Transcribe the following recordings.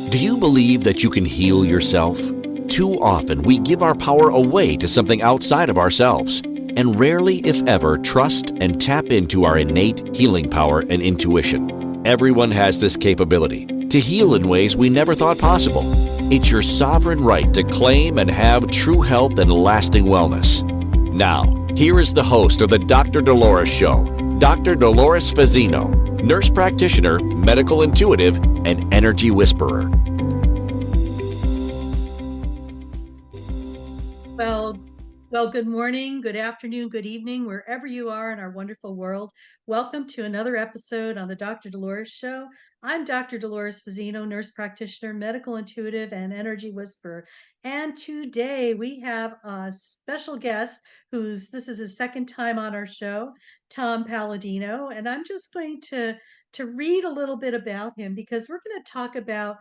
Do you believe that you can heal yourself? Too often we give our power away to something outside of ourselves, and rarely, if ever, trust and tap into our innate healing power and intuition. Everyone has this capability to heal in ways we never thought possible. It's your sovereign right to claim and have true health and lasting wellness. Now, here is the host of the Dr. Dolores Show, Dr. Dolores Fazzino, nurse practitioner, medical intuitive, and energy whisperer. Well, good morning, good afternoon, good evening, wherever you are in our wonderful world. Welcome to another episode on the Dr. Dolores Show. I'm Dr. Dolores Fazzino, nurse practitioner, medical intuitive, and energy whisperer. And today we have a special guest this is his second time on our show, Tom Paladino. And I'm just going to read a little bit about him because we're going to talk about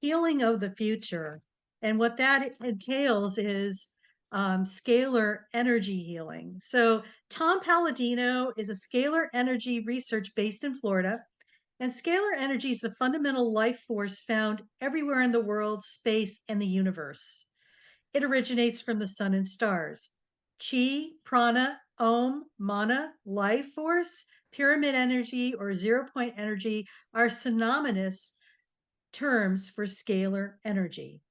healing of the future. And what that entails is scalar energy healing. So, Tom Paladino is a scalar energy research based in Florida, and scalar energy is the fundamental life force found everywhere in the world, space, and the universe. It originates from the sun and stars. Chi, prana, om, mana, life force, pyramid energy, or zero point energy are synonymous terms for scalar energy.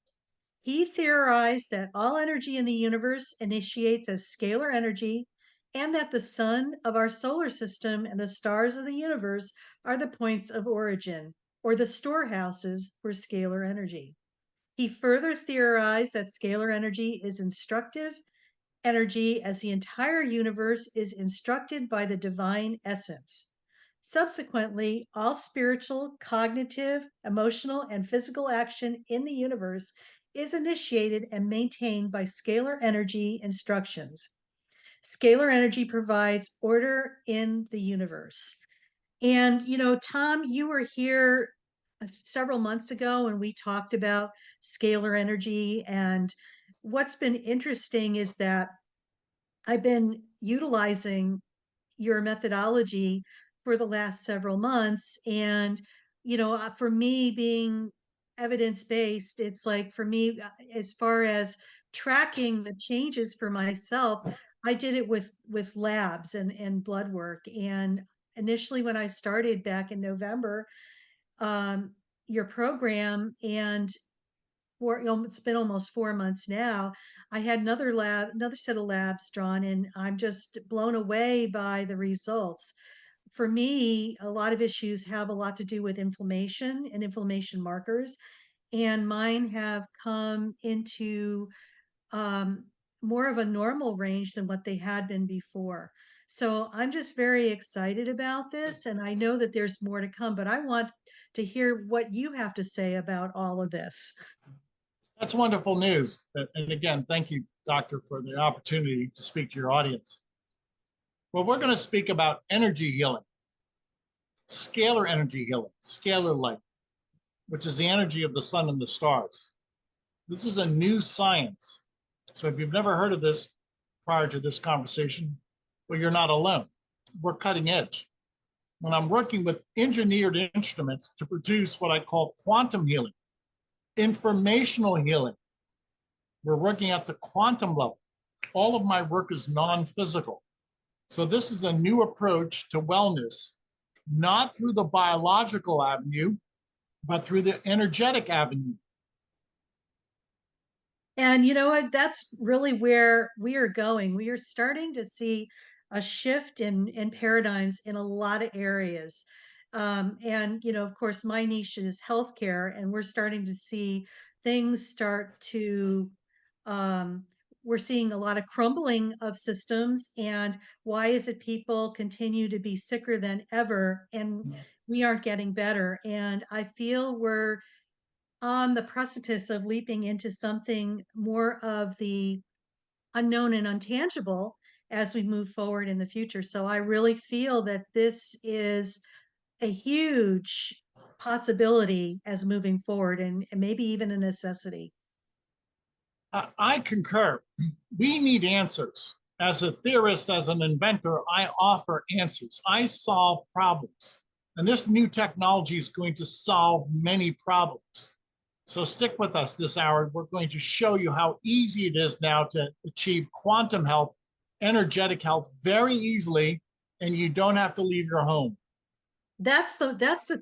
He theorized that all energy in the universe initiates as scalar energy, and that the sun of our solar system and the stars of the universe are the points of origin, or the storehouses for scalar energy. He further theorized that scalar energy is instructive energy, as the entire universe is instructed by the divine essence. Subsequently, all spiritual, cognitive, emotional, and physical action in the universe is initiated and maintained by scalar energy instructions. Scalar energy provides order in the universe. And, Tom, you were here several months ago and we talked about scalar energy. And what's been interesting is that I've been utilizing your methodology for the last several months. And, for me being evidence based, it's like for me, as far as tracking the changes for myself, I did it with labs and blood work. And initially, when I started back in November, um, your program, and it's been almost 4 months now. I had another set of labs drawn, and I'm just blown away by the results. For me, a lot of issues have a lot to do with inflammation and inflammation markers, and mine have come into um, more of a normal range than what they had been before. So I'm just very excited about this, and I know that there's more to come, but I want to hear what you have to say about all of this. That's wonderful news. And again, thank you, Doctor, for the opportunity to speak to your audience. Well, we're going to speak about energy healing, scalar energy healing, scalar light, which is the energy of the sun and the stars. This is a new science. So if you've never heard of this prior to this conversation, well, you're not alone. We're cutting edge. When I'm working with engineered instruments to produce what I call quantum healing, informational healing. We're working at the quantum level. All of my work is non-physical. So this is a new approach to wellness, not through the biological avenue, but through the energetic avenue. And you know what? That's really where we are going. We are starting to see a shift in paradigms in a lot of areas. And, of course, my niche is healthcare, and we're starting to see things start to, um, we're seeing a lot of crumbling of systems. And why is it people continue to be sicker than ever and we aren't getting better? And I feel we're on the precipice of leaping into something more of the unknown and untangible as we move forward in the future. So I really feel that this is a huge possibility as moving forward, and maybe even a necessity. I concur. We need answers. As a theorist, as an inventor, I offer answers. I solve problems. And this new technology is going to solve many problems. So stick with us this hour. We're going to show you how easy it is now to achieve quantum health, energetic health very easily, and you don't have to leave your home. That's the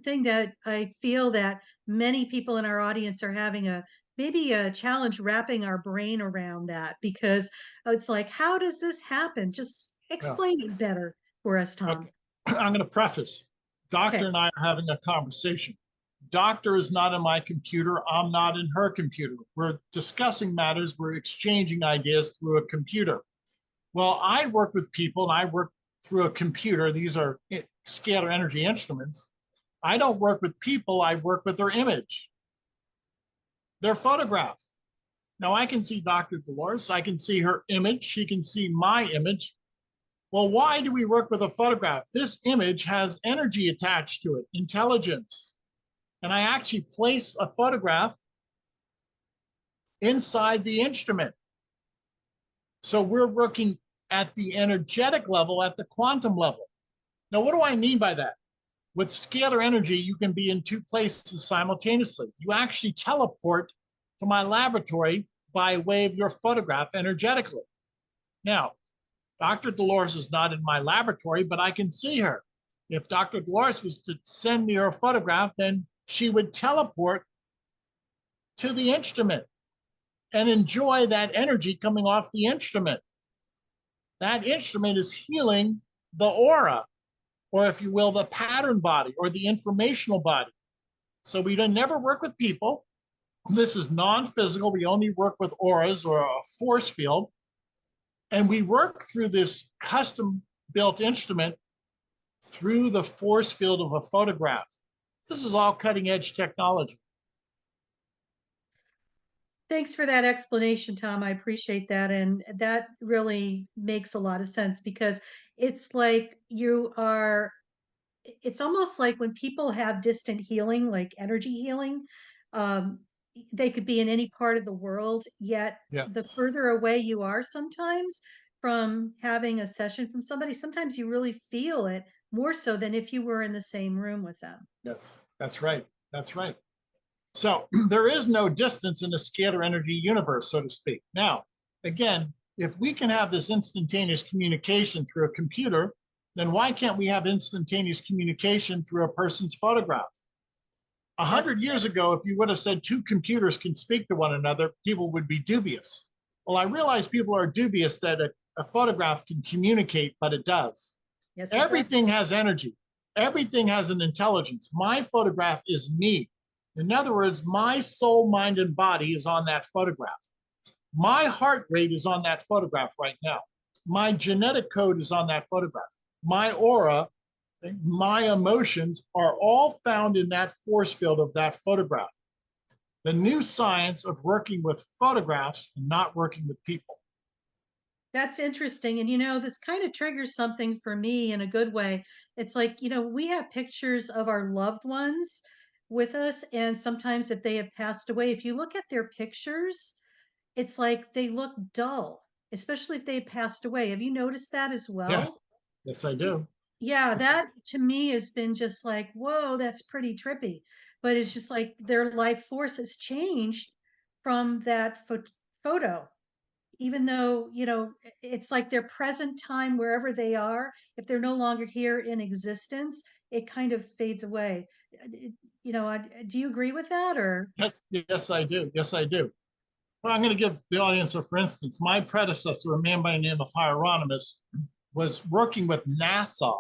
thing that I feel that many people in our audience are having maybe a challenge wrapping our brain around that, because it's like, how does this happen? Just Yeah. explain it better for us, Tom. Okay. I'm going to preface. Doctor Okay. and I are having a conversation. Doctor is not in my computer. I'm not in her computer. We're discussing matters. We're exchanging ideas through a computer. Well, I work with people and I work through a computer. These are scalar energy instruments. I don't work with people. I work with their image, their photograph. Now I can see Dr. Dolores. I can see her image. She can see my image. Well, why do we work with a photograph? This image has energy attached to it, intelligence. And I actually place a photograph inside the instrument. So we're working at the energetic level, at the quantum level. Now, what do I mean by that? With scalar energy, you can be in two places simultaneously. You actually teleport to my laboratory by way of your photograph energetically. Now, Dr. Dolores is not in my laboratory, but I can see her. If Dr. Dolores was to send me her photograph, then she would teleport to the instrument and enjoy that energy coming off the instrument. That instrument is healing the aura, or if you will, the pattern body or the informational body. So we don't never work with people. This is non-physical. We only work with auras or a force field. And we work through this custom built instrument through the force field of a photograph. This is all cutting edge technology. Thanks for that explanation, Tom. I appreciate that. And that really makes a lot of sense, because it's like it's almost like when people have distant healing, like energy healing, um, they could be in any part of the world, yet Yeah. the further away you are sometimes from having a session from somebody, sometimes you really feel it more so than if you were in the same room with them. Yes, that's right. That's right. So there is no distance in the scalar energy universe, so to speak. Now, again, if we can have this instantaneous communication through a computer, then why can't we have instantaneous communication through a person's photograph? 100 years ago, if you would have said two computers can speak to one another, people would be dubious. Well, I realize people are dubious that a photograph can communicate, but it does. Yes, Everything has energy. Everything has an intelligence. My photograph is me. In other words, my soul, mind, and body is on that photograph. My heart rate is on that photograph right now. My genetic code is on that photograph. My aura, my emotions are all found in that force field of that photograph. The new science of working with photographs and not working with people. That's interesting. And, this kind of triggers something for me in a good way. It's like, we have pictures of our loved ones with us. And sometimes if they have passed away, if you look at their pictures, it's like they look dull, especially if they passed away. Have you noticed that as Yes, well? yes, I do. Yeah, that to me has been just like, whoa, that's pretty trippy. But it's just like their life force has changed from that photo, even though, it's like their present time wherever they are. If they're no longer here in existence, it kind of fades away. Do you agree with that, or? Yes, yes, I do. Yes, I do. Well, I'm going to give the audience a for instance. My predecessor, a man by the name of Hieronymus, was working with NASA.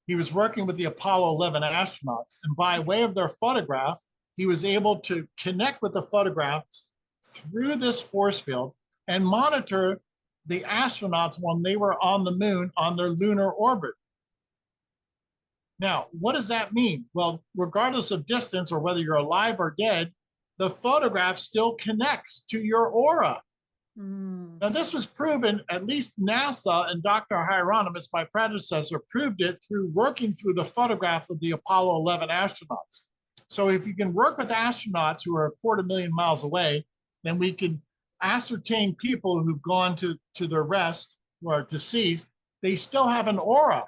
He was working with the Apollo 11 astronauts, and by way of their photograph, he was able to connect with the photographs through this force field and monitor the astronauts when they were on the moon on their lunar orbit. Now, what does that mean? Well, regardless of distance or whether you're alive or dead, the photograph still connects to your aura. Now, this was proven, at least NASA and Dr. Hieronymus, my predecessor, proved it through working through the photograph of the Apollo 11 astronauts. So if you can work with astronauts who are 250,000 miles away, then we can ascertain people who've gone to their rest or are deceased. They still have an aura.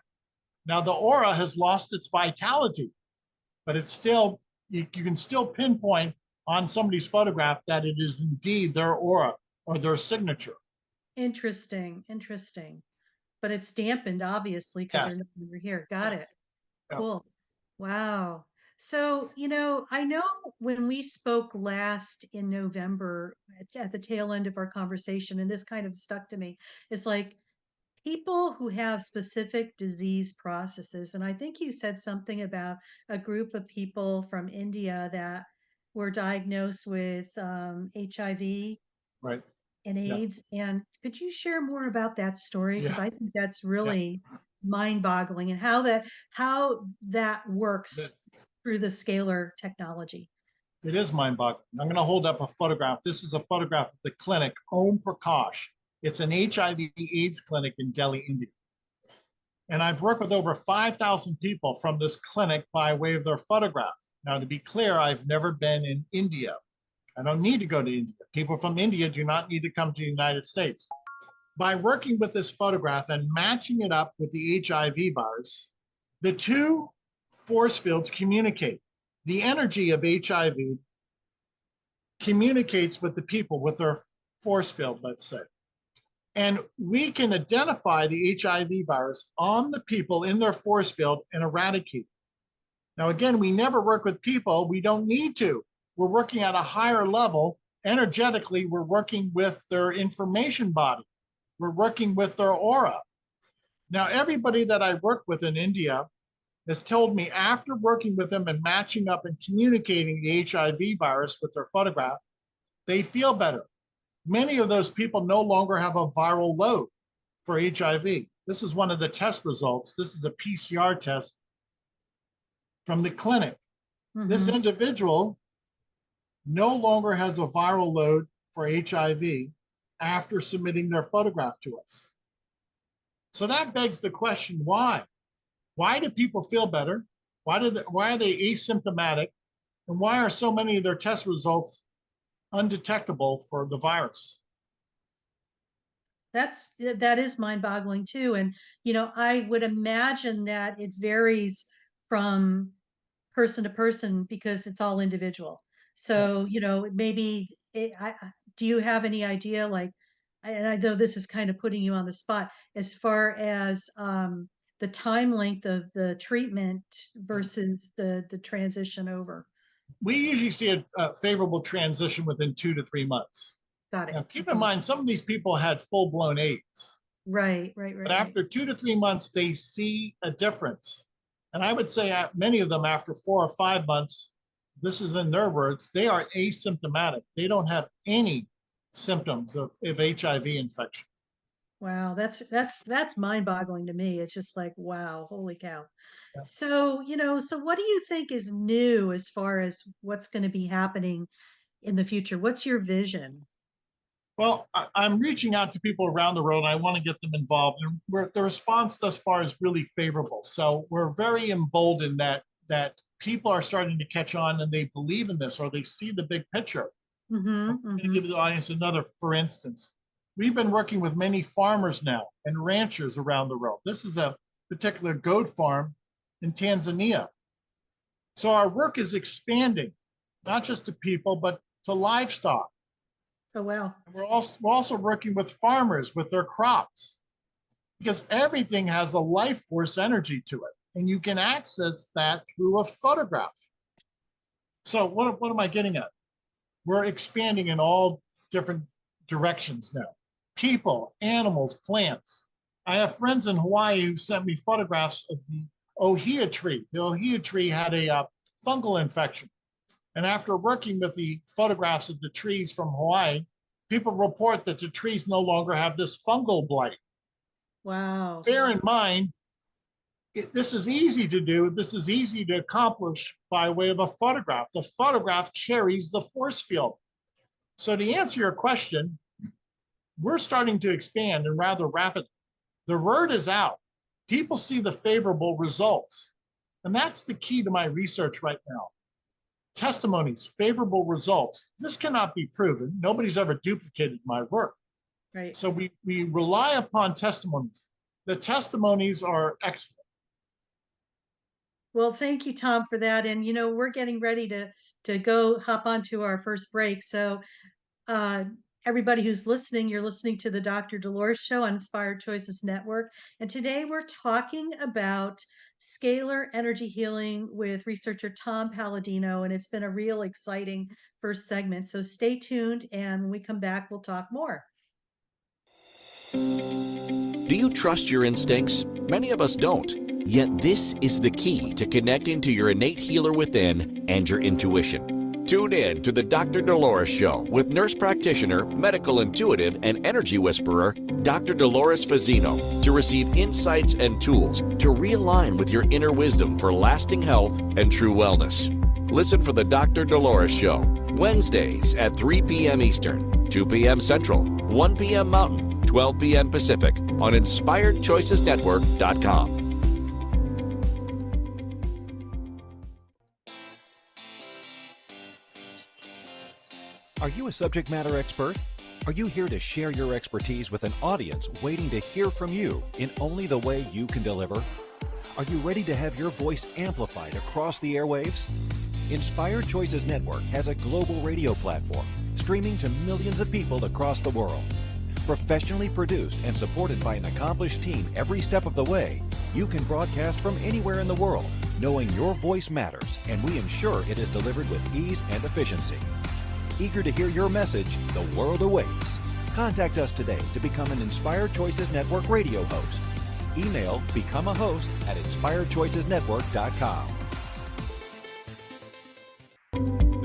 Now, the aura has lost its vitality, but it's still, you can still pinpoint on somebody's photograph that it is indeed their aura or their signature. Interesting, interesting. But it's dampened, obviously, because they're Yes. no longer here. Got it. Yeah. Cool. Wow. So, I know when we spoke last in November at the tail end of our conversation, and this kind of stuck to me, it's like people who have specific disease processes. And I think you said something about a group of people from India that were diagnosed with HIV Right. and Yeah. AIDS. And could you share more about that story? Because Yeah. I think that's Yeah. really mind-boggling, and how that works It through the scalar technology. is mind-boggling. I'm going to hold up a photograph. This is a photograph of the clinic Om Prakash. It's an HIV/AIDS clinic in Delhi, India. And I've worked with over 5,000 people from this clinic by way of their photograph. Now, to be clear, I've never been in India. I don't need to go to India. People from India do not need to come to the United States. By working with this photograph and matching it up with the HIV virus, the two force fields communicate. The energy of HIV communicates with the people with their force field, let's say. And we can identify the HIV virus on the people in their force field and eradicate. Now, again, we never work with people. We don't need to. We're working at a higher level. Energetically, we're working with their information body. We're working with their aura. Now, everybody that I work with in India has told me after working with them and matching up and communicating the HIV virus with their photograph, they feel better. Many of those people no longer have a viral load for HIV. This is one of the test results. This is a PCR test from the clinic. This Mhm. individual no longer has a viral load for HIV after submitting their photograph to us. So that begs the question, why? Why do people feel better? Why are they asymptomatic? And why are so many of their test results undetectable for the virus? That is mind-boggling too. And I would imagine that it varies from person to person because it's all individual. Yeah. So, maybe do you have any idea, like, and I know this is kind of putting you on the spot, as far as the time length of the treatment versus the transition over? We usually see a favorable transition within 2 to 3 months. Got it. Now, keep in mind, some of these people had full-blown AIDS, Right, right, but right, right. after 2 to 3 months, they see a difference. And I would say many of them, after 4 or 5 months, this is in their words, they are asymptomatic. They don't have any symptoms of HIV infection. Wow, that's mind-boggling to me. It's just like, wow, holy cow. Yeah. So, so what do you think is new as far as what's going to be happening in the future? What's your vision? Well, I'm reaching out to people around the world. I want to get them involved, and the response thus far is really favorable. So we're very emboldened that people are starting to catch on and they believe in this or they see the big picture. I'm Mm-hmm, going to mm-hmm. give the audience another, for instance. We've been working with many farmers now and ranchers around the world. This is a particular goat farm in Tanzania. So our work is expanding, not just to people, but to livestock. Oh, wow. We're also working with farmers with their crops because everything has a life force energy to it. And you can access that through a photograph. So what am I getting at? We're expanding in all different directions now. People, animals, plants. I have friends in Hawaii who sent me photographs of the ohia tree. The ohia tree had a fungal infection. And after working with the photographs of the trees from Hawaii, people report that the trees no longer have this fungal blight. Wow. Bear in mind, this is easy to do. This is easy to accomplish by way of a photograph. The photograph carries the force field. So to answer your question, we're starting to expand and rather rapidly. The word is out. People see the favorable results. And that's the key to my research right now. Testimonies, favorable results. This cannot be proven. Nobody's ever duplicated my work. Right. So we rely upon testimonies. The testimonies are excellent. Well, thank you, Tom, for that. And we're getting ready to to go hop onto our first break. So, uh, everybody who's listening, you're listening to the Dr. Dolores Show on Inspired Choices Network. And today we're talking about scalar energy healing with researcher Tom Paladino. And it's been a real exciting first segment. So stay tuned. And when we come back, we'll talk more. Do you trust your instincts? Many of us don't. Yet this is the key to connecting to your innate healer within and your intuition. Tune in to the Dr. Dolores Show with nurse practitioner, medical intuitive, and energy whisperer, Dr. Dolores Fazzino, to receive insights and tools to realign with your inner wisdom for lasting health and true wellness. Listen for the Dr. Dolores Show, Wednesdays at 3 p.m. Eastern, 2 p.m. Central, 1 p.m. Mountain, 12 p.m. Pacific on InspiredChoicesNetwork.com. Are you a subject matter expert? Are you here to share your expertise with an audience waiting to hear from you in only the way you can deliver? Are you ready to have your voice amplified across the airwaves? Inspired Choices Network has a global radio platform streaming to millions of people across the world. Professionally produced and supported by an accomplished team every step of the way, you can broadcast from anywhere in the world, knowing your voice matters, and we ensure it is delivered with ease and efficiency. Eager to hear your message, the world awaits. Contact us today to become an Inspired Choices Network radio host. Email become a host at inspiredchoicesnetwork.com.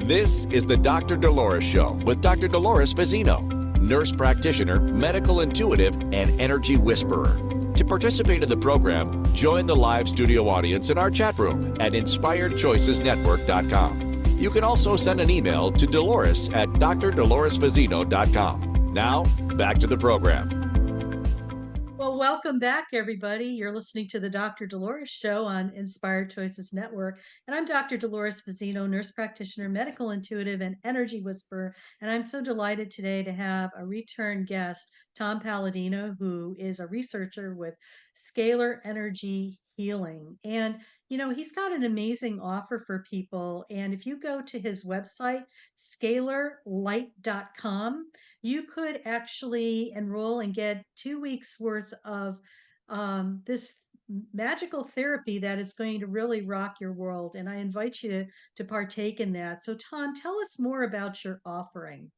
This is the Dr. Dolores Show with Dr. Dolores Fazzino, nurse practitioner, medical intuitive, and energy whisperer. To participate in the program, join the live studio audience in our chat room at inspiredchoicesnetwork.com. You can also send an email to Dolores at drdoloresfazzino.com. Now, back to the program. Well, welcome back, everybody. You're listening to the Dr. Dolores Show on Inspired Choices Network. And I'm Dr. Dolores Fazzino, nurse practitioner, medical intuitive, and energy whisperer. And I'm so delighted today to have a return guest, Tom Paladino, who is a researcher with Scalar Energy Healing. And, you know, he's got an amazing offer for people. And if you go to his website, scalarlight.com, you could actually enroll and get 2 weeks worth of this magical therapy that is going to really rock your world. And I invite you to partake in that. So, Tom, tell us more about your offering.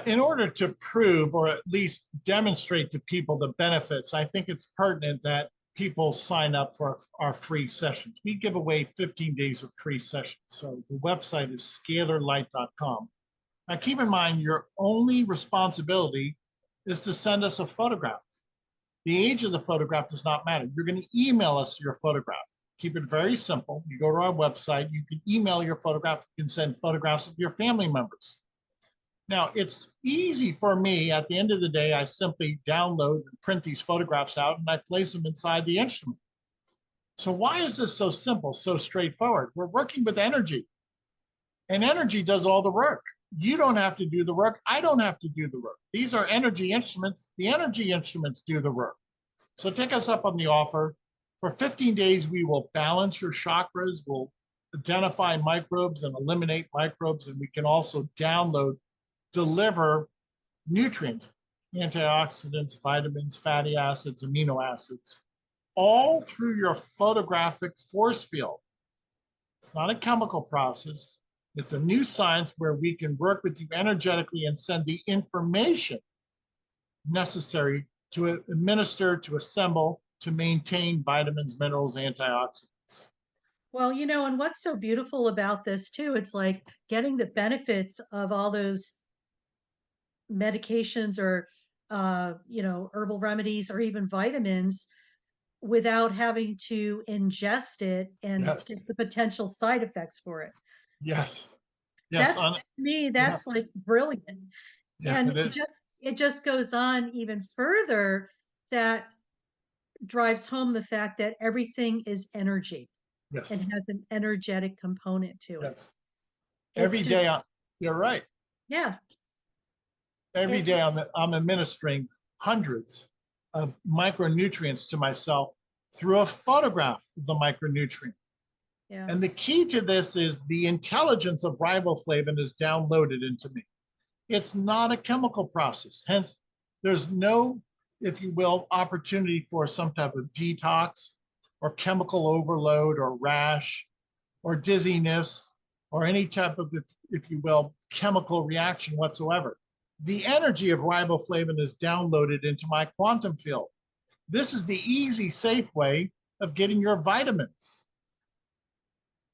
In order to prove or at least demonstrate to people the benefits, I think it's pertinent that people sign up for our free sessions. We give away 15 days of free sessions. So the website is scalarlight.com. Now, keep in mind, your only responsibility is to send us a photograph. The age of the photograph does not matter. You're going to email us your photograph. Keep it very simple. You go to our website, you can email your photograph, you can send photographs of your family members. Now, it's easy for me. At the end of the day, I simply download and print these photographs out and I place them inside the instrument. So why is this so simple, so straightforward? We're working with energy, and energy does all the work. You don't have to do the work. I don't have to do the work. These are energy instruments. The energy instruments do the work. So take us up on the offer. For 15 days, we will balance your chakras. We'll identify microbes and eliminate microbes. And we can also deliver nutrients, antioxidants, vitamins, fatty acids, amino acids, all through your photographic force field. It's not a chemical process. It's a new science where we can work with you energetically and send the information necessary to administer, to assemble, to maintain vitamins, minerals, antioxidants. Well, you know, and what's so beautiful about this too, it's like getting the benefits of all those medications or, you know, herbal remedies or even vitamins without having to ingest it and Yes. get the potential side effects for it. Yes. Yes. That's to me, that's like brilliant. Yeah, And it is. it just goes on even further, that drives home the fact that everything is energy Yes. and has an energetic component to it. Yes. Every It's day, just, you're right. yeah. Every day I'm administering hundreds of micronutrients to myself through a photograph of the micronutrient. Yeah. And the key to this is the intelligence of riboflavin is downloaded into me. It's not a chemical process. Hence, there's no, if you will, opportunity for some type of detox or chemical overload or rash or dizziness or any type of, if you will, chemical reaction whatsoever. The energy of riboflavin is downloaded into my quantum field. This is the easy, safe way of getting your vitamins.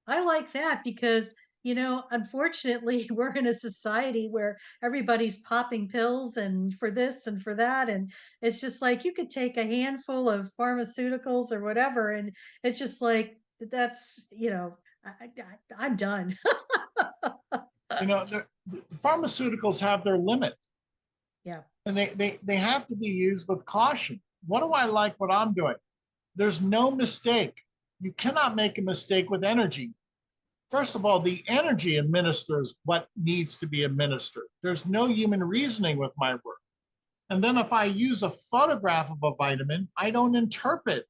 I like that because, unfortunately, we're in a society where everybody's popping pills and for this and for that. And it's just like you could take a handful of pharmaceuticals or whatever. And it's just like, that's, I'm done. The pharmaceuticals have their limit. Yeah. And they have to be used with caution. What do I like what I'm doing? There's no mistake. You cannot make a mistake with energy. First of all, the energy administers what needs to be administered. There's no human reasoning with my work. And then if I use a photograph of a vitamin, I don't interpret.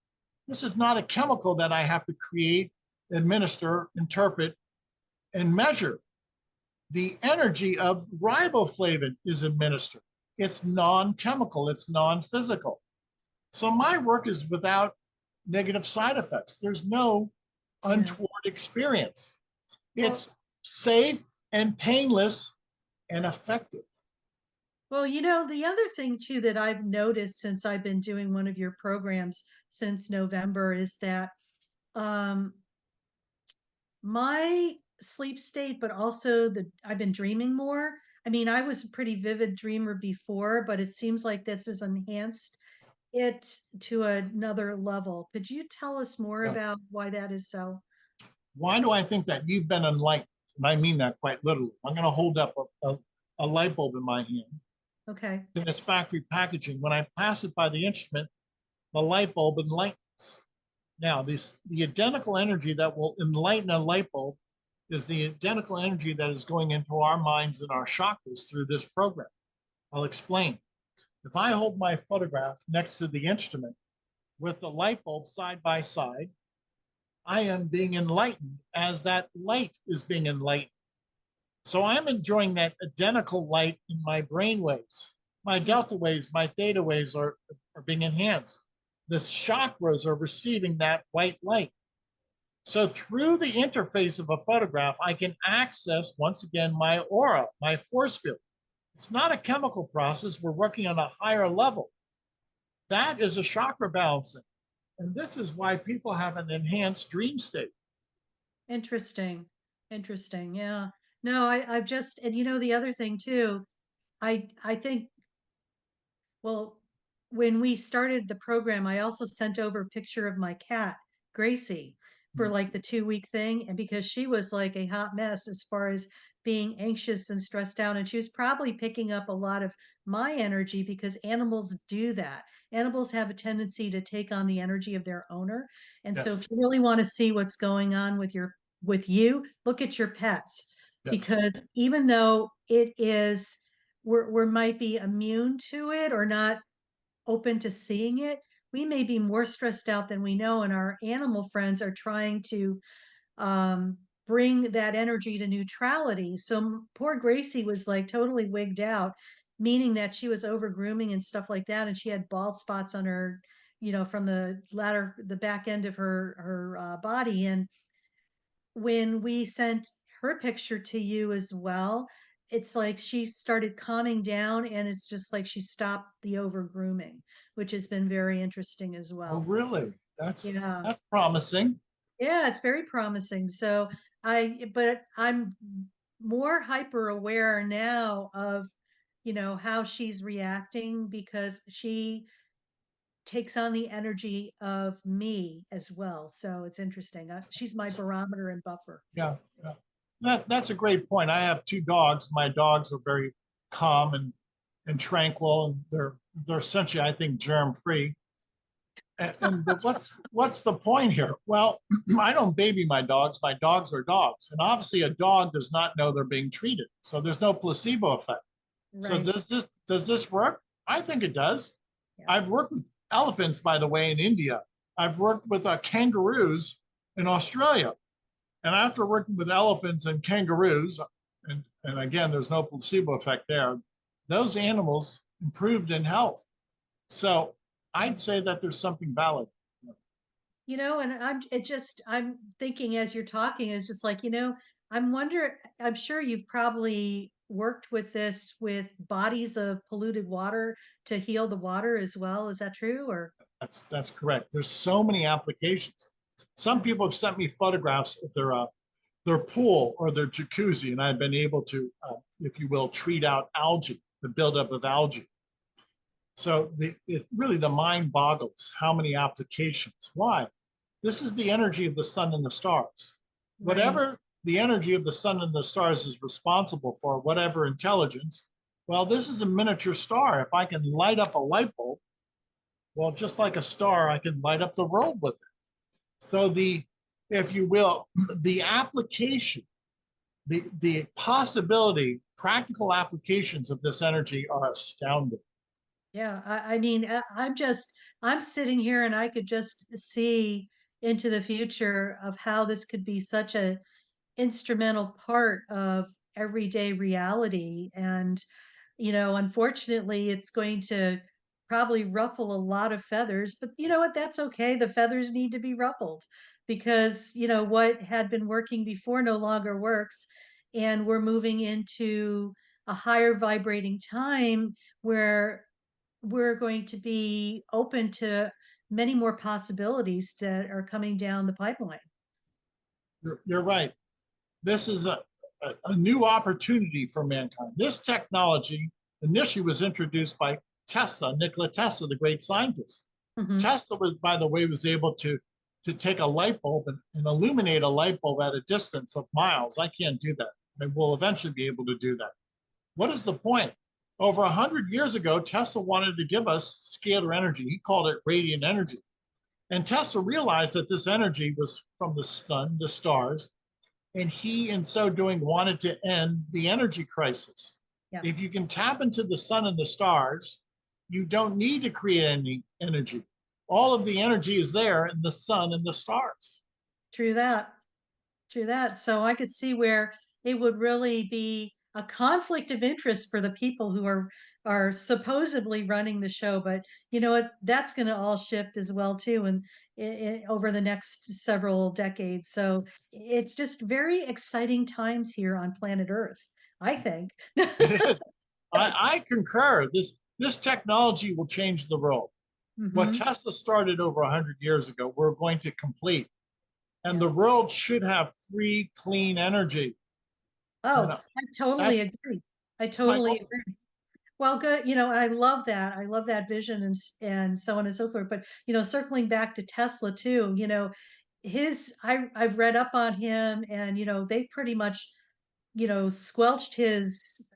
This is not a chemical that I have to create, administer, interpret, and measure. The energy of riboflavin is administered. It's non-chemical, it's non-physical. So my work is without negative side effects. There's no untoward experience. It's safe and painless and effective. Well, the other thing too that I've noticed since I've been doing one of your programs since November is that my sleep state, but also I've been dreaming more. I mean, I was a pretty vivid dreamer before, but it seems like this has enhanced it to another level. Could you tell us more about why that is so? Why do I think that? You've been enlightened? And I mean that quite literally. I'm going to hold up a light bulb in my hand. Okay. In its factory packaging. When I pass it by the instrument, the light bulb enlightens. Now, the identical energy that will enlighten a light bulb is the identical energy that is going into our minds and our chakras through this program. I'll explain. If I hold my photograph next to the instrument with the light bulb side by side, I am being enlightened as that light is being enlightened. So I'm enjoying that identical light in my brain waves. My delta waves, my theta waves are being enhanced. The chakras are receiving that white light. So through the interface of a photograph, I can access, once again, my aura, my force field. It's not a chemical process. We're working on a higher level. That is a chakra balancing. And this is why people have an enhanced dream state. Interesting. Interesting. Yeah. No, I've just, and the other thing too, I think, well, when we started the program, I also sent over a picture of my cat, Gracie, for like the 2-week thing. And because she was like a hot mess as far as being anxious and stressed out. And she was probably picking up a lot of my energy because animals do that. Animals have a tendency to take on the energy of their owner. And so if you really want to see what's going on with you, look at your pets. Because even though it is we might be immune to it or not open to seeing it, we may be more stressed out than we know, and our animal friends are trying to bring that energy to neutrality. So poor Gracie was like totally wigged out, meaning that she was over grooming and stuff like that, and she had bald spots on her, from the back end of her body. And when we sent her picture to you as well, it's like she started calming down, and it's just like she stopped the over grooming, which has been very interesting as well. Oh, really? That's Yeah. promising. Yeah, it's very promising. So but I'm more hyper aware now of, how she's reacting because she takes on the energy of me as well. So it's interesting. She's my barometer and buffer. Yeah. That's a great point. I have 2 dogs. My dogs are very calm and tranquil, and they're essentially, I think, germ free. And what's the point here? Well, I don't baby my dogs. My dogs are dogs, and obviously, a dog does not know they're being treated, so there's no placebo effect. Right. So does this work? I think it does. Yeah. I've worked with elephants, by the way, in India. I've worked with kangaroos in Australia. And after working with elephants and kangaroos, and again, there's no placebo effect there, those animals improved in health. So I'd say that there's something valid. And I'm thinking as you're talking, is just like, I'm sure you've probably worked with this with bodies of polluted water to heal the water as well. Is that true? Or That's correct. There's so many applications. Some people have sent me photographs of their pool or their jacuzzi, and I've been able to, if you will, treat out algae, the buildup of algae. So really the mind boggles how many applications. Why? This is the energy of the sun and the stars. Right. Whatever the energy of the sun and the stars is responsible for, whatever intelligence, well, this is a miniature star. If I can light up a light bulb, well, just like a star, I can light up the world with it. So if you will, the application, the possibility, practical applications of this energy are astounding. Yeah, I mean, I'm sitting here and I could just see into the future of how this could be such a instrumental part of everyday reality. And, unfortunately, it's going to probably ruffle a lot of feathers, but you know what? That's okay. The feathers need to be ruffled because, what had been working before no longer works. And we're moving into a higher vibrating time where we're going to be open to many more possibilities that are coming down the pipeline. You're right. This is a new opportunity for mankind. This technology initially was introduced by Tesla, Nikola Tesla, the great scientist. Mhm. Tesla was, by the way, was able to take a light bulb and illuminate a light bulb at a distance of miles. I can't do that. I will eventually be able to do that. What is the point? Over 100 years ago, Tesla wanted to give us scalar energy. He called it radiant energy. And Tesla realized that this energy was from the sun, the stars, and he, in so doing, wanted to end the energy crisis. Yeah. If you can tap into the sun and the stars, you don't need to create any energy. All of the energy is there in the sun and the stars. True that. True that. So I could see where it would really be a conflict of interest for the people who are supposedly running the show, but you know what? That's going to all shift as well too, and over the next several decades. So it's just very exciting times here on planet Earth, I think. It is. I concur. This technology will change the world. What Mhm. Tesla started over 100 years ago, we're going to complete. And Yeah. the world should have free, clean energy. Oh, You know, I totally agree. I that's my totally goal. agree. Well, good. I love that. I love that vision and so on and so forth. But circling back to Tesla too, I've read up on him, and they pretty much squelched his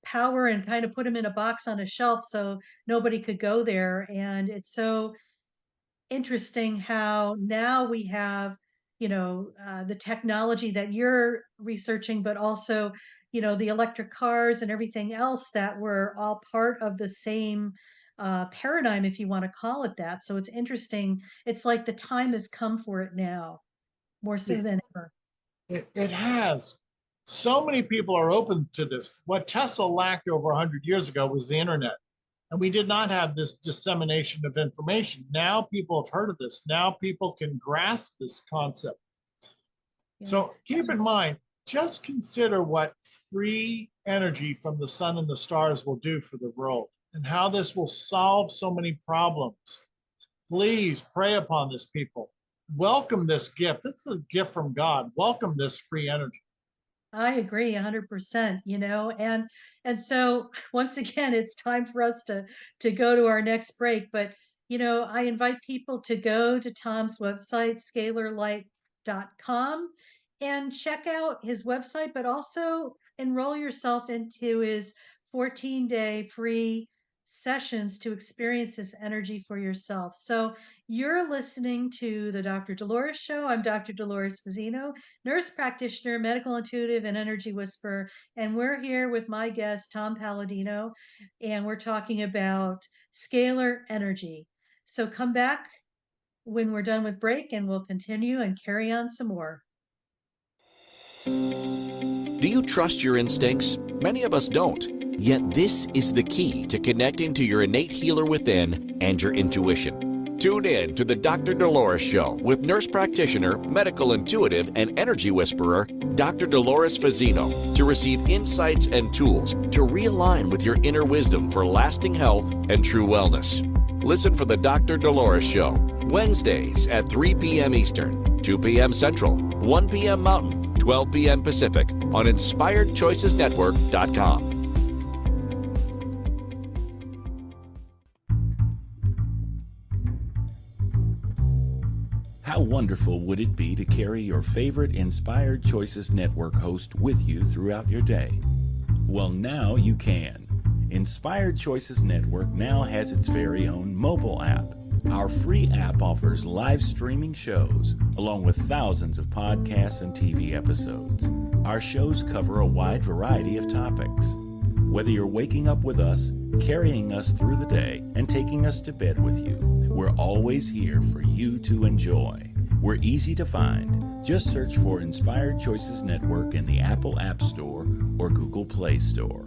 power and kind of put him in a box on a shelf so nobody could go there. And it's so interesting how now we have the technology that you're researching, but also the electric cars and everything else that were all part of the same paradigm, if you want to call it that. So it's interesting. It's like the time has come for it now more so than ever. It has. So many people are open to this. What Tesla lacked over 100 years ago was the internet. And we did not have this dissemination of information. Now people have heard of this. Now people can grasp this concept. Yeah. So keep in mind, just consider what free energy from the sun and the stars will do for the world and how this will solve so many problems. Please pray upon this, people. Welcome this gift. This is a gift from God. Welcome this free energy. I agree 100%, and so once again, it's time for us to go to our next break. But, I invite people to go to Tom's website, scalarlight.com, and check out his website, but also enroll yourself into his 14-day free sessions to experience this energy for yourself. So you're listening to the Dr. Dolores Show. I'm Dr. Dolores Fazzino, nurse practitioner, medical intuitive, and energy whisperer. And we're here with my guest, Tom Paladino, and we're talking about scalar energy. So come back when we're done with break, and we'll continue and carry on some more. Do you trust your instincts? Many of us don't. Yet this is the key to connecting to your innate healer within and your intuition. Tune in to the Dr. Dolores Show with nurse practitioner, medical intuitive, and energy whisperer, Dr. Dolores Fazzino, to receive insights and tools to realign with your inner wisdom for lasting health and true wellness. Listen for the Dr. Dolores Show, Wednesdays at 3 p.m. Eastern, 2 p.m. Central, 1 p.m. Mountain, 12 p.m. Pacific on InspiredChoicesNetwork.com. How wonderful would it be to carry your favorite Inspired Choices Network host with you throughout your day? Well, now you can. Inspired Choices Network now has its very own mobile app. Our free app offers live streaming shows, along with thousands of podcasts and TV episodes. Our shows cover a wide variety of topics. Whether you're waking up with us, carrying us through the day, and taking us to bed with you, we're always here for you to enjoy. We're easy to find. Just search for Inspired Choices Network in the Apple App Store or Google Play Store.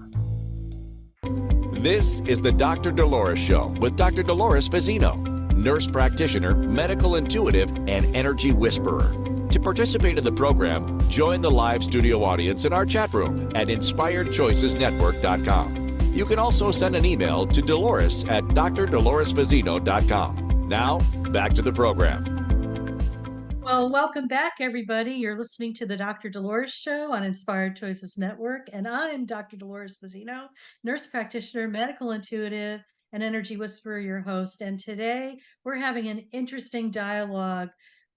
This is the Dr. Dolores Show with Dr. Dolores Fazzino, nurse practitioner, medical intuitive, and energy whisperer. To participate in the program, join the live studio audience in our chat room at InspiredChoicesNetwork.com. You can also send an email to Dolores at drdoloresfazzino.com. Now, back to the program. Well, welcome back, everybody. You're listening to the Dr. Dolores Show on Inspired Choices Network, and I'm Dr. Dolores Fazzino, nurse practitioner, medical intuitive, and energy whisperer, your host. And today we're having an interesting dialogue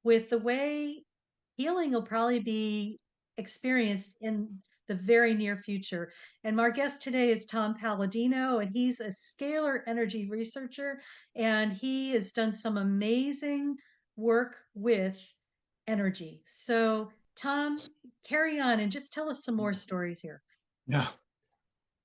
with the way healing will probably be experienced in the very near future. And our guest today is Tom Paladino, and he's a scalar energy researcher, and he has done some amazing work with energy. So, Tom, carry on and just tell us some more stories here. Yeah.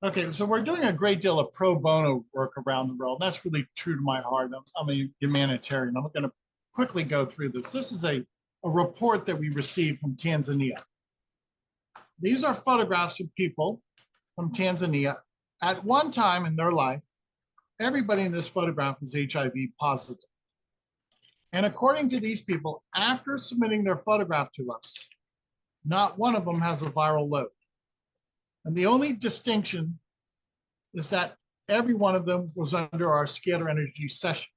Okay, so we're doing a great deal of pro bono work around the world. That's really true to my heart. I'm a humanitarian. I'm going to quickly go through this. This is a report that we received from Tanzania. These are photographs of people from Tanzania. At one time in their life, everybody in this photograph was HIV positive. And according to these people, after submitting their photograph to us, not one of them has a viral load. And the only distinction is that every one of them was under our scalar energy session.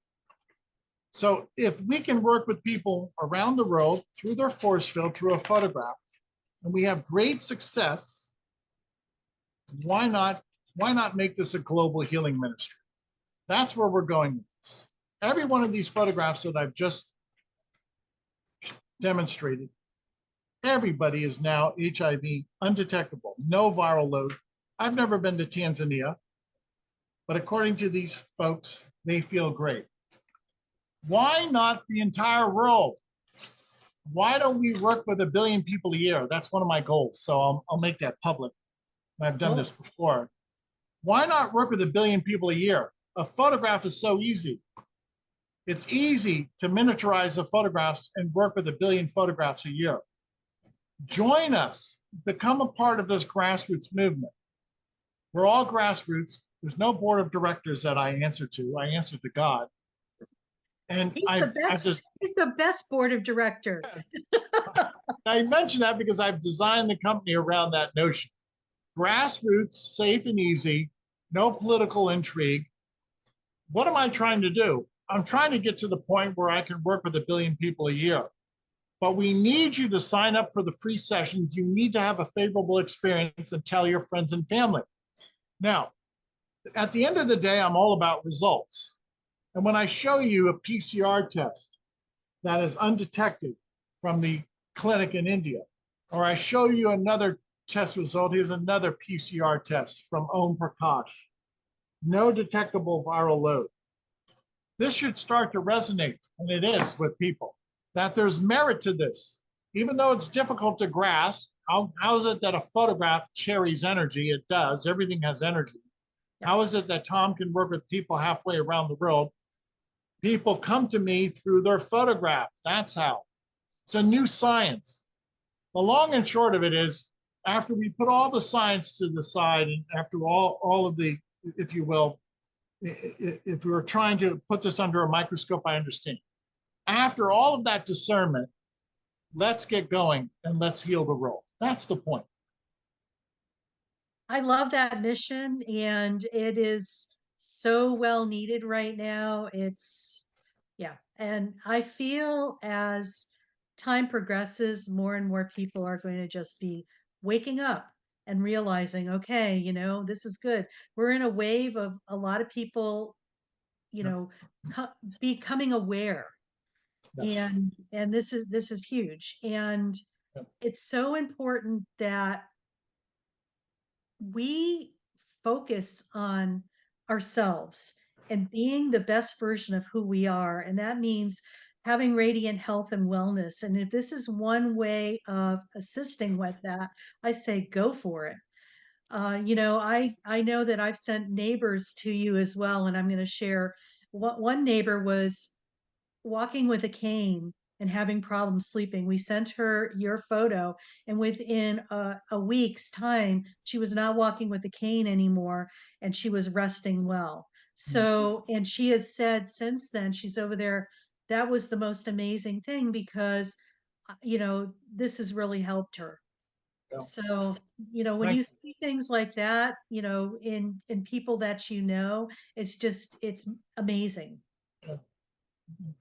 So if we can work with people around the world through their force field, through a photograph, and we have great success, why not make this a global healing ministry? That's where we're going with this. Every one of these photographs that I've just demonstrated, everybody is now HIV undetectable, no viral load. I've never been to Tanzania, but according to these folks, they feel great. Why not the entire world? Why don't we work with 1 billion people a year? That's one of my goals, so I'll make that public. I've done this before. Why not work with 1 billion people a year? A photograph is so easy. It's easy to miniaturize the photographs and work with 1 billion photographs a year. Join us, become a part of this grassroots movement. We're all grassroots. There's no board of directors that I answer to. I answer to God. And he's the best board of director. I mention that because I've designed the company around that notion. Grassroots, safe and easy, no political intrigue. What am I trying to do? I'm trying to get to the point where I can work with 1 billion people a year. But we need you to sign up for the free sessions. You need to have a favorable experience and tell your friends and family. Now, at the end of the day, I'm all about results. And when I show you a PCR test that is undetected from the clinic in India, or I show you another test result, here's another PCR test from Om Prakash, no detectable viral load. This should start to resonate, and it is with people, that there's merit to this. Even though it's difficult to grasp, how is it that a photograph carries energy? It does. Everything has energy. How is it that Tom can work with people halfway around the world People come to me through their photograph. That's how. It's a new science. The long and short of it is, after we put all the science to the side, and after all of the, if you will, if we were trying to put this under a microscope, I understand. After all of that discernment, let's get going and let's heal the world. That's the point. I love that mission, and it is so well needed right now. Yeah. And I feel as time progresses, more and more people are going to just be waking up and realizing, okay, this is good. We're in a wave of a lot of people, you know, becoming aware. Yes. And this is huge. And it's so important that we focus on ourselves and being the best version of who we are. And that means having radiant health and wellness. And if this is one way of assisting with that, I say go for it. I know that I've sent neighbors to you as well, and I'm going to share. What one neighbor was walking with a cane and having problems sleeping. We sent her your photo, and within a week's time, she was not walking with a cane anymore, and she was resting well. So, and she has said since then, she's over there. That was the most amazing thing because, this has really helped her. Yeah. So, when Thank you see things like that, in people that it's amazing.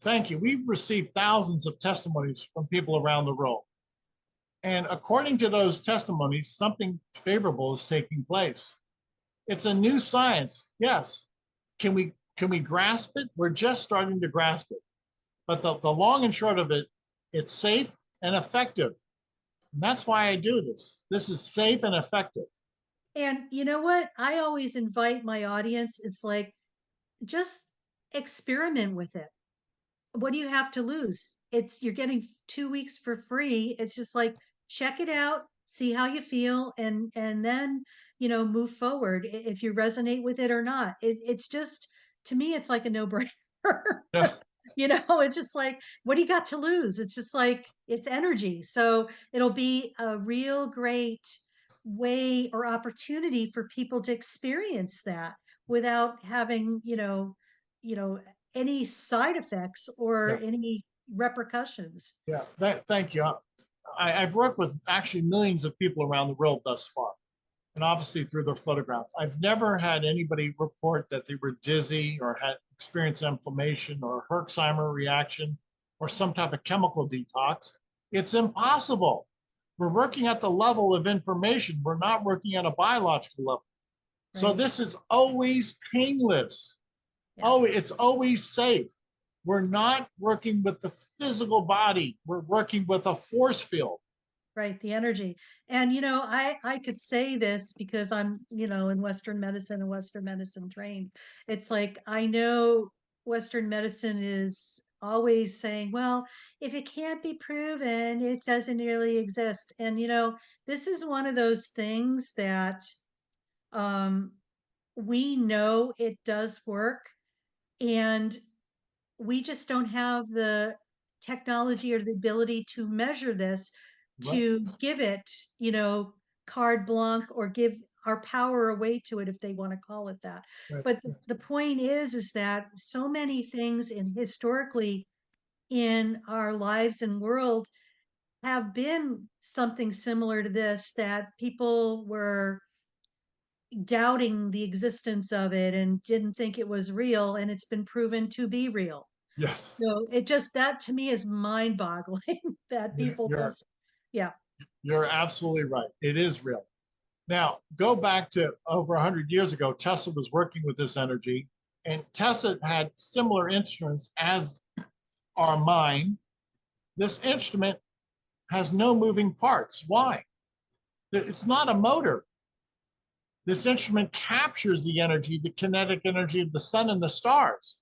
Thank you. We've received thousands of testimonies from people around the world. And according to those testimonies, something favorable is taking place. It's a new science. Yes. Can we grasp it? We're just starting to grasp it. But the long and short of it, it's safe and effective. And that's why I do this. This is safe and effective. And you know what? I always invite my audience. It's like, just experiment with it. What do you have to lose? You're getting 2 weeks for free. It's just like, check it out, see how you feel, and then, move forward if you resonate with it or not. It's just, to me, it's like a no-brainer. Yeah. It's just like, what do you got to lose? It's just like, it's energy. So it'll be a real great way or opportunity for people to experience that without having, any side effects or Yeah. any repercussions. Yeah. Thank you. I've worked with actually millions of people around the world thus far, and obviously through their photographs. I've never had anybody report that they were dizzy or had experienced inflammation or Herxheimer reaction or some type of chemical detox. It's impossible. We're working at the level of information. We're not working at a biological level. So Right. this is always painless. Yeah. Oh, it's always safe. We're not working with the physical body. We're working with a force field. Right, the energy. And I could say this because I'm, in Western medicine and Western medicine trained. It's like, I know Western medicine is always saying, well, if it can't be proven, it doesn't really exist. And this is one of those things that um we know it does work, and we just don't have the technology or the ability to measure this, Right. to give it, carte blanche, or give our power away to it, if they want to call it that. Right. But the point is that so many things historically in our lives and world have been something similar to this, that people were doubting the existence of it and didn't think it was real, and it's been proven to be real. Yes. So that to me is mind boggling that people You're, just, yeah. you're absolutely right. It is real. Now, go back to over 100 years ago, Tesla was working with this energy, and Tesla had similar instruments as our mind. This instrument has no moving parts. Why? It's not a motor. This instrument captures the energy, the kinetic energy of the sun and the stars.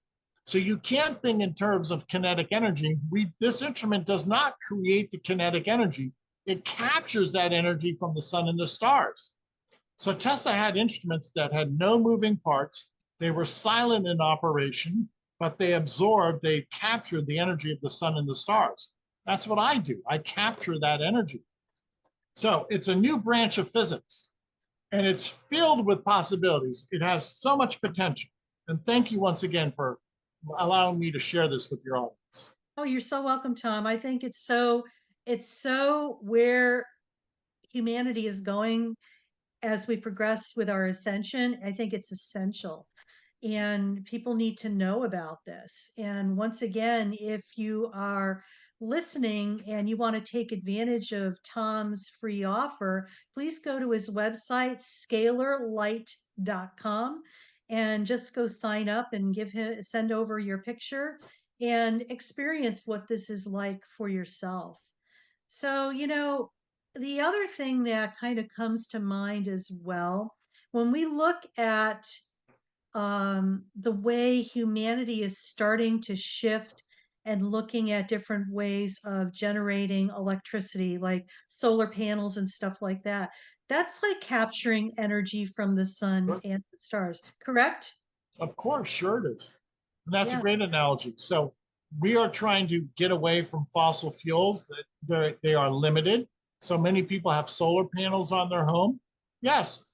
So you can't think in terms of kinetic energy. This instrument does not create the kinetic energy. It captures that energy from the sun and the stars. So Tesla had instruments that had no moving parts. They were silent in operation. but they capture the energy of the sun and the stars. That's what I do. I capture that energy. So it's a new branch of physics, and it's filled with possibilities. It has so much potential. And thank you once again for allowing me to share this with your audience. Oh, you're so welcome, Tom. I think it's so where humanity is going as we progress with our ascension. I think it's essential. And people need to know about this. And once again, if you are listening and you want to take advantage of Tom's free offer, please go to his website, scalarlight.com, and just go sign up and send over your picture and experience what this is like for yourself. So, the other thing that kind of comes to mind as well, when we look at the way humanity is starting to shift and looking at different ways of generating electricity, like solar panels and stuff like that. That's like capturing energy from the sun and the stars, correct? Of course, sure it is. And that's a Yeah. great analogy. So we are trying to get away from fossil fuels. They are limited. So many people have solar panels on their home. Yes,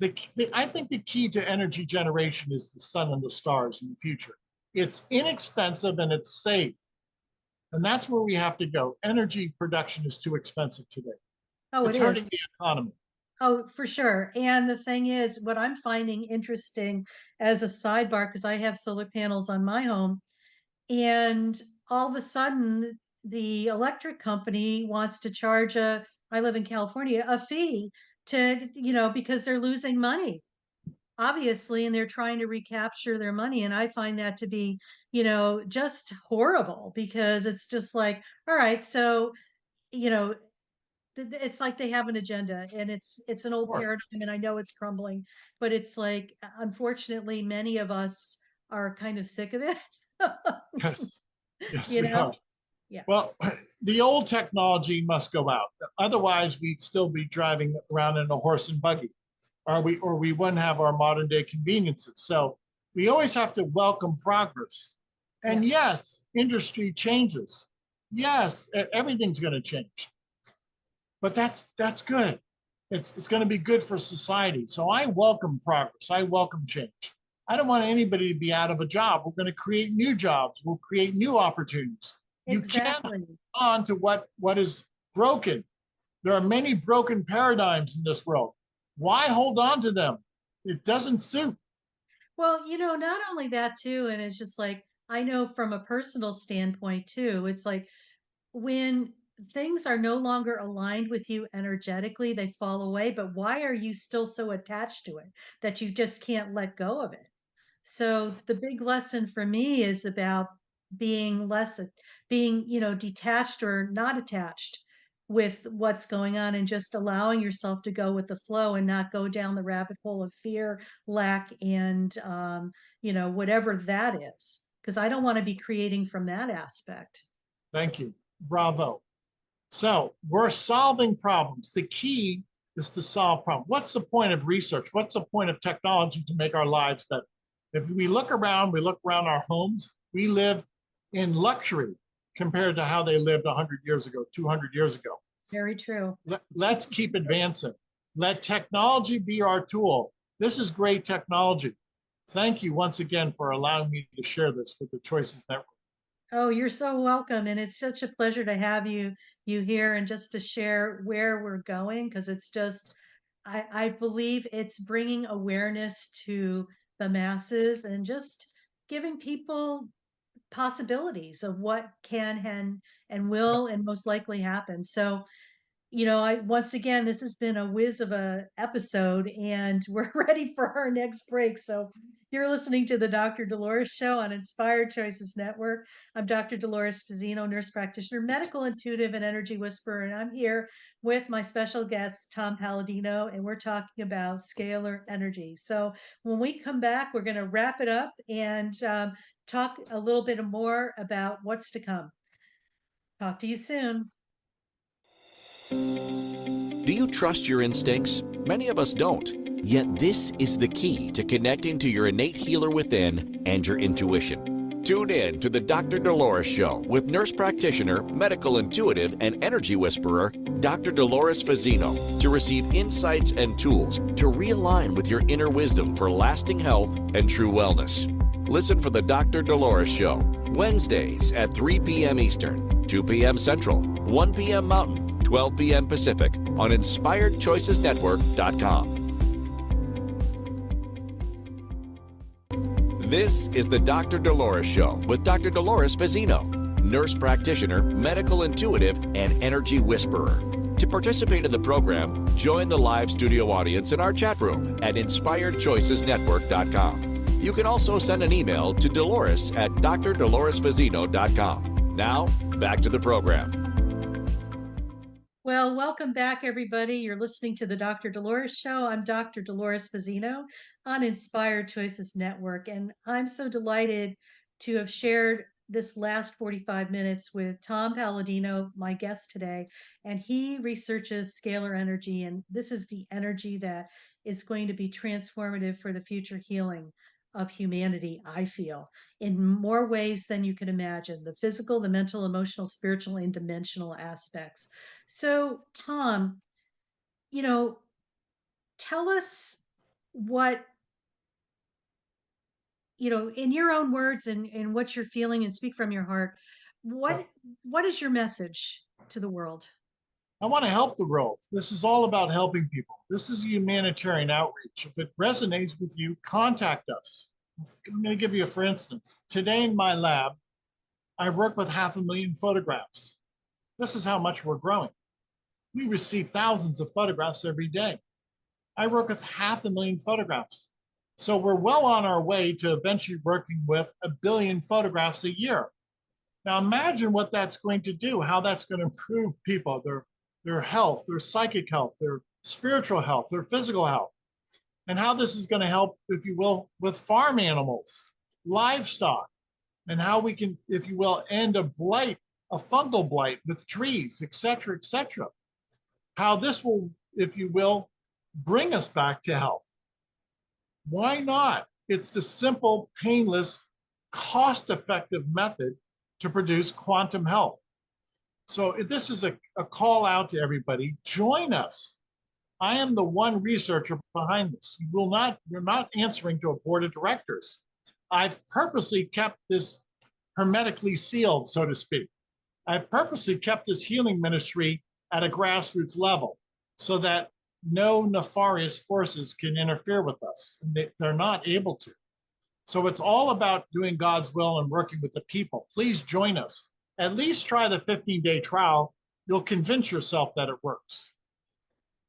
I think the key to energy generation is the sun and the stars in the future. It's inexpensive and it's safe. And that's where we have to go. Energy production is too expensive today. Oh, It's it is. hurting the economy. Oh, for sure. And the thing is, what I'm finding interesting as a sidebar, because I have solar panels on my home, and all of a sudden the electric company wants to charge I live in California, a fee because they're losing money, obviously, and they're trying to recapture their money. And I find that to be, just horrible, because it's just like, all right, so, you know, it's like they have an agenda, and it's an old Sure. paradigm, and I know it's crumbling, but it's like, unfortunately, many of us are kind of sick of it. Yes, yes, You we know? are. Yeah. Well, the old technology must go out. Otherwise, we'd still be driving around in a horse and buggy, or we wouldn't have our modern day conveniences. So we always have to welcome progress. And Yes. yes, industry changes. Yes, everything's going to change. But that's good. It's going to be good for society. So I welcome progress. I welcome change. I don't want anybody to be out of a job. We're going to create new jobs. We'll create new opportunities. You can't Exactly. hold on to what is broken. There are many broken paradigms in this world. Why hold on to them? It doesn't suit. Well, not only that too, and it's just like, I know from a personal standpoint too, it's like, when things are no longer aligned with you energetically, they fall away. But why are you still so attached to it that you just can't let go of it? So the big lesson for me is about being detached or not attached with what's going on, and just allowing yourself to go with the flow and not go down the rabbit hole of fear, lack, and whatever that is, because I don't want to be creating from that aspect. Thank you. Bravo. So we're solving problems. The key is to solve problems. What's the point of research? What's the point of technology to make our lives better? If we look around our homes, we live in luxury compared to how they lived 100 years ago, 200 years ago. Very true. Let's keep advancing. Let technology be our tool. This is great technology. Thank you once again for allowing me to share this with the Choices Network. Oh, you're so welcome. And it's such a pleasure to have you here, and just to share where we're going, because it's just, I believe it's bringing awareness to the masses, and just giving people possibilities of what can and will and most likely happen. So, once again, this has been a whiz of a episode, and we're ready for our next break. So you're listening to the Dr. Dolores Show on Inspired Choices Network. I'm Dr. Dolores Fazzino, nurse practitioner, medical intuitive, and energy whisperer, and I'm here with my special guest, Tom Paladino, and we're talking about scalar energy. So when we come back, we're going to wrap it up and talk a little bit more about what's to come. Talk to you soon. Do you trust your instincts? Many of us don't. Yet this is the key to connecting to your innate healer within and your intuition. Tune in to the Dr. Dolores Show with nurse practitioner, medical intuitive, and energy whisperer, Dr. Dolores Fazzino, to receive insights and tools to realign with your inner wisdom for lasting health and true wellness. Listen for the Dr. Dolores Show, Wednesdays at 3 p.m. Eastern, 2 p.m. Central, 1 p.m. Mountain, 12 p.m. Pacific on InspiredChoicesNetwork.com. This is the Dr. Dolores Show with Dr. Dolores Fazzino, nurse practitioner, medical intuitive, and energy whisperer. To participate in the program, join the live studio audience in our chat room at InspiredChoicesNetwork.com. You can also send an email to Dolores at drdoloresfazzino.com. Now, back to the program. Well, welcome back, everybody. You're listening to the Dr. Dolores Show. I'm Dr. Dolores Fazzino on Inspired Choices Network, and I'm so delighted to have shared this last 45 minutes with Tom Paladino, my guest today, and he researches scalar energy, and this is the energy that is going to be transformative for the future healing of humanity, I feel, in more ways than you can imagine: the physical, the mental, emotional, spiritual, and dimensional aspects. So, Tom, tell us what, in your own words and what you're feeling, and speak from your heart. What is your message to the world? I want to help the world. This is all about helping people. This is humanitarian outreach. If it resonates with you, contact us. I'm going to give you a for instance. Today in my lab, I work with 500,000 photographs. This is how much we're growing. We receive thousands of photographs every day. I work with 500,000 photographs. So we're well on our way to eventually working with 1 billion photographs a year. Now imagine what that's going to do, how that's going to improve people, their health, their psychic health, their spiritual health, their physical health, and how this is going to help, if you will, with farm animals, livestock, and how we can, if you will, end a blight, a fungal blight with trees, et cetera, et cetera. How this will, if you will, bring us back to health. Why not? It's the simple, painless, cost-effective method to produce quantum health. So this is a call out to everybody. Join us. I am the one researcher behind this. You're not answering to a board of directors. I've purposely kept this hermetically sealed, so to speak. I've purposely kept this healing ministry at a grassroots level so that no nefarious forces can interfere with us. They're not able to. So it's all about doing God's will and working with the people. Please join us. At least try the 15-day trial. You'll convince yourself that it works.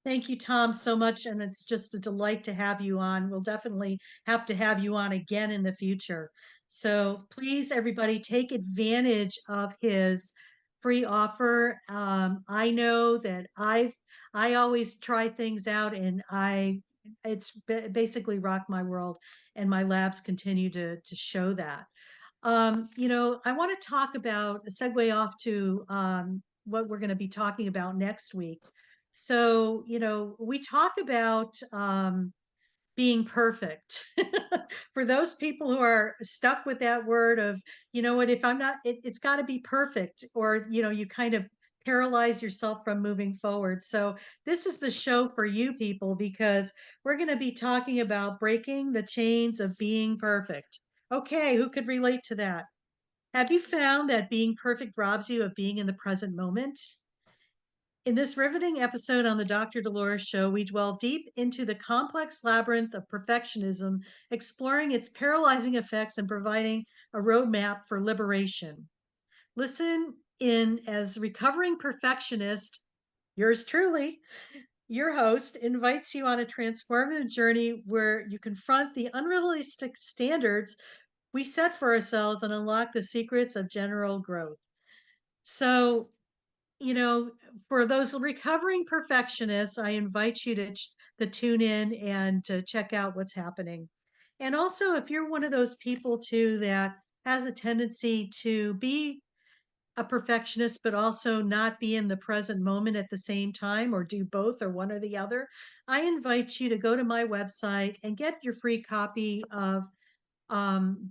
Thank you, Tom, so much. And it's just a delight to have you on. We'll definitely have to have you on again in the future. So please, everybody, take advantage of his free offer. I know that I always try things out, and it's basically rocked my world, and my labs continue to show that. I want to talk about a segue off to what we're going to be talking about next week. So, we talk about being perfect. For those people who are stuck with that word of, what, if I'm not, it's got to be perfect, or, you kind of paralyze yourself from moving forward. So, this is the show for you people, because we're going to be talking about breaking the chains of being perfect. Okay, who could relate to that? Have you found that being perfect robs you of being in the present moment? In this riveting episode on the Dr. Dolores Show, we delve deep into the complex labyrinth of perfectionism, exploring its paralyzing effects and providing a roadmap for liberation. Listen in as recovering perfectionist, yours truly, your host, invites you on a transformative journey where you confront the unrealistic standards we set for ourselves and unlock the secrets of general growth. So, for those recovering perfectionists, I invite you to tune in and to check out what's happening. And also, if you're one of those people too that has a tendency to be a perfectionist, but also not be in the present moment at the same time, or do both or one or the other, I invite you to go to my website and get your free copy of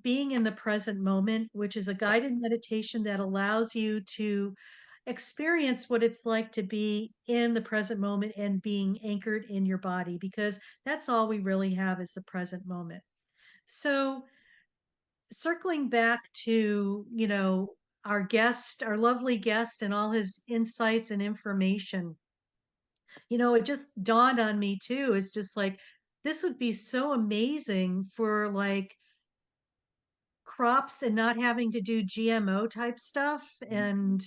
being in the present moment, which is a guided meditation that allows you to experience what it's like to be in the present moment and being anchored in your body, because that's all we really have is the present moment. So, circling back to, our guest, our lovely guest, and all his insights and information, it just dawned on me too. It's just like, this would be so amazing for like crops and not having to do GMO type stuff. And,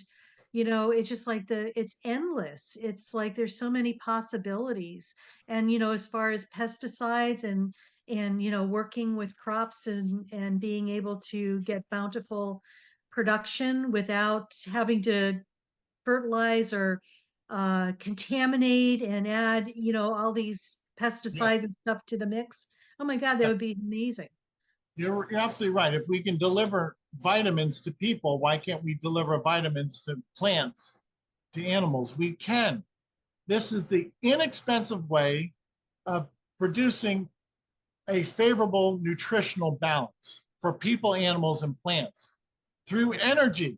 it's just like it's endless. It's like there's so many possibilities. And, as far as pesticides and, working with crops and being able to get bountiful production without having to fertilize or contaminate and add, all these Yeah, pesticides and stuff to the mix. Oh my God, that would be amazing. you're absolutely right. If we can deliver vitamins to people, why can't we deliver vitamins to plants, to animals? We can. This is the inexpensive way of producing a favorable nutritional balance for people, animals, and plants through energy.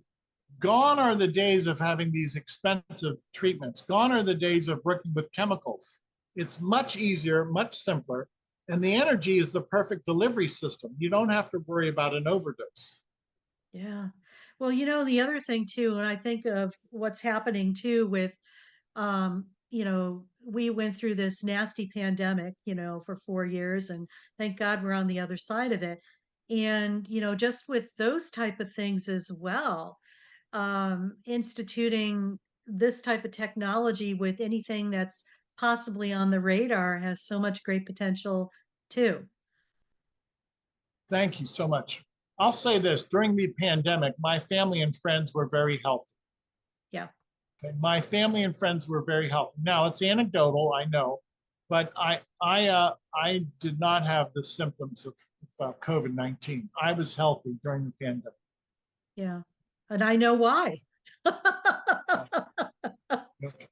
Gone are the days of having these expensive treatments. Gone are the days of working with chemicals. It's much easier, much simpler, and the energy is the perfect delivery system. You don't have to worry about an overdose. Yeah. Well, the other thing too, and I think of what's happening too with, we went through this nasty pandemic, for 4 years, and thank God we're on the other side of it. And, just with those type of things as well, instituting this type of technology with anything that's possibly on the radar has so much great potential too. Thank you so much. I'll say this, during the pandemic, my family and friends were very healthy. Yeah. Okay? My family and friends were very healthy. Now it's anecdotal, I know, but I did not have the symptoms of COVID-19. I was healthy during the pandemic. Yeah. And I know why.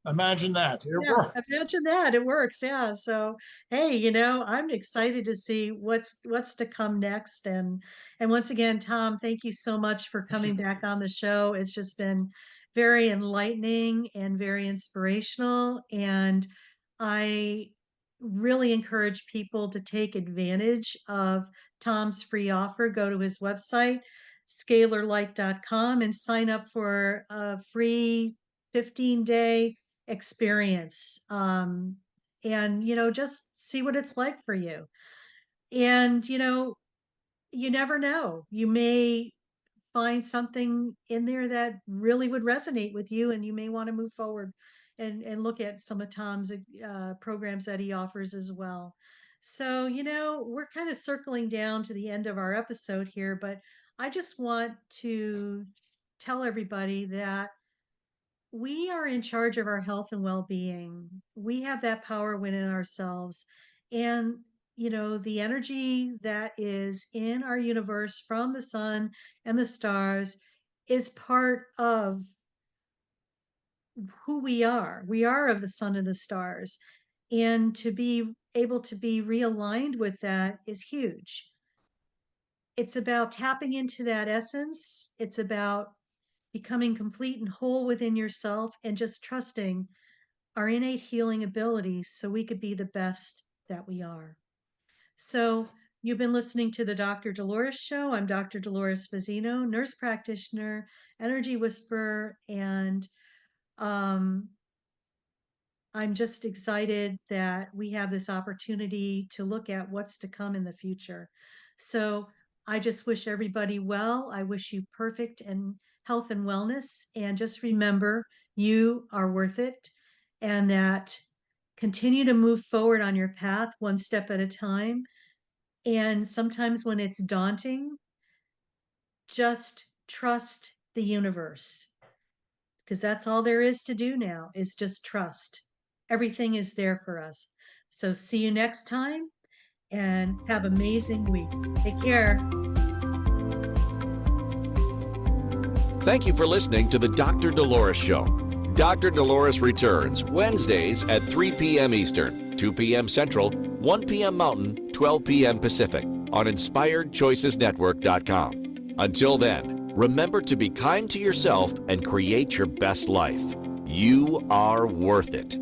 Imagine that. It Yeah, worked. imagine that. It works. Yeah. So, hey, I'm excited to see what's to come next. And once again, Tom, thank you so much for coming back on the show. It's just been very enlightening and very inspirational. And I really encourage people to take advantage of Tom's free offer. Go to his website, scalarlight.com, and sign up for a free 15-day experience, and just see what it's like for you. And you never know, you may find something in there that really would resonate with you, and you may want to move forward and look at some of Tom's programs that he offers as well. So we're kind of circling down to the end of our episode here, but I just want to tell everybody that we are in charge of our health and well-being. We have that power within ourselves. And, the energy that is in our universe from the sun and the stars is part of who we are. We are of the sun and the stars. And to be able to be realigned with that is huge. It's about tapping into that essence. It's about becoming complete and whole within yourself and just trusting our innate healing abilities so we could be the best that we are. So, you've been listening to the Dr. Dolores Show. I'm Dr. Dolores Fazzino, nurse practitioner, energy whisperer, and um, I'm just excited that we have this opportunity to look at what's to come in the future. So I just wish everybody well. I wish you perfect and health and wellness. And just remember, you are worth it, and that continue to move forward on your path one step at a time. And sometimes when it's daunting, just trust the universe, because that's all there is to do now is just trust. Everything is there for us. So see you next time and have an amazing week. Take care. Thank you for listening to the Dr. Dolores Show. Dr. Dolores returns Wednesdays at 3 p.m. Eastern, 2 p.m. Central, 1 p.m. Mountain, 12 p.m. Pacific. on inspiredchoicesnetwork.com. Until then, remember to be kind to yourself and create your best life. You are worth it.